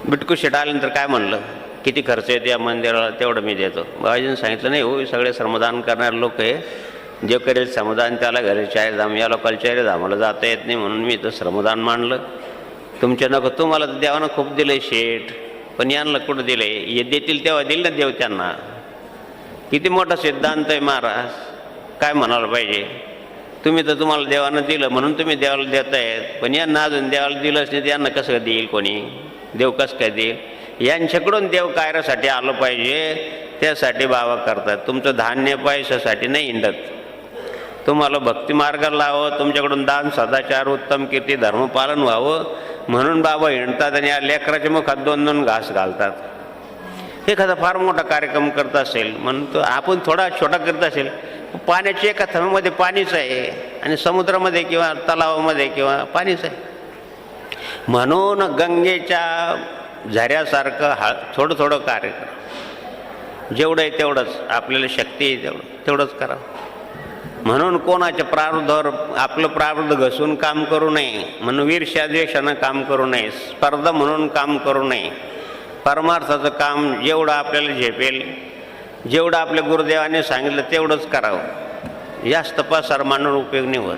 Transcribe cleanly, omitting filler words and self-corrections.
बिटकू शेट आल्यानंतर काय म्हणलं, किती खर्च येतो या मंदिराला, तेवढं मी देतो. बाबाजींनी सांगितलं नाही हो, सगळे श्रमदान करणारे लोक आहे, जे करेल श्रमदान त्याला घरी चारधाम, या लोकांना चारधामाला जाता येत नाही म्हणून मी तर श्रमदान मानलं. तुमच्या नको, तुम्हाला तर देवानं खूप दिलं शेठ, पण यांना कुठं दिलं आहे, हे देतील तेव्हा दिल ना देव त्यांना. किती मोठा सिद्धांत आहे महाराज, काय म्हणायला पाहिजे. तुम्ही तर तुम्हाला देवानं दिलं म्हणून तुम्ही देवाला देतायत, पण यांना अजून देवाला दिलंच नाही, यांना कसं देईल कोणी, देव कसं काय देईल. यांच्याकडून देव कार्यासाठी आलं पाहिजे, त्यासाठी बाबा करतात. तुमचं धान्य पैशासाठी नाही हिंडत, तुम्हाला भक्ती मार्गाला लावावं, तुमच्याकडून दान सदाचार उत्तम कीर्ती धर्मपालन व्हावं म्हणून बाबा हिंडतात. आणि या लेकराच्या मुखात 2-2 घास घालतात. एखादा फार मोठा कार्यक्रम करत असेल म्हणून तो आपण थोडा छोटा करत असेल, पाण्याच्या एका थंबामध्ये पाणीच आहे आणि समुद्रामध्ये किंवा तलावामध्ये किंवा पाणीच आहे. म्हणून गंगेच्या झऱ्यासारखं थोडं थोडं कार्य करा, जेवढं आहे तेवढंच, आपल्याला शक्ती आहे तेवढंच करा. म्हणून कोणाच्या प्रारब्धावर आपलं प्रारब्ध घसून काम करू नये, म्हणून ईर्ष्या-द्वेषानं काम करू नये, स्पर्धा म्हणून काम करू नये. परमार्थाचं काम जेवढं आपल्याला झेपेल, जेवढं आपल्या गुरुदेवाने सांगितलं तेवढंच करावं. जास्त पसार मांडून उपयोग नाही होत.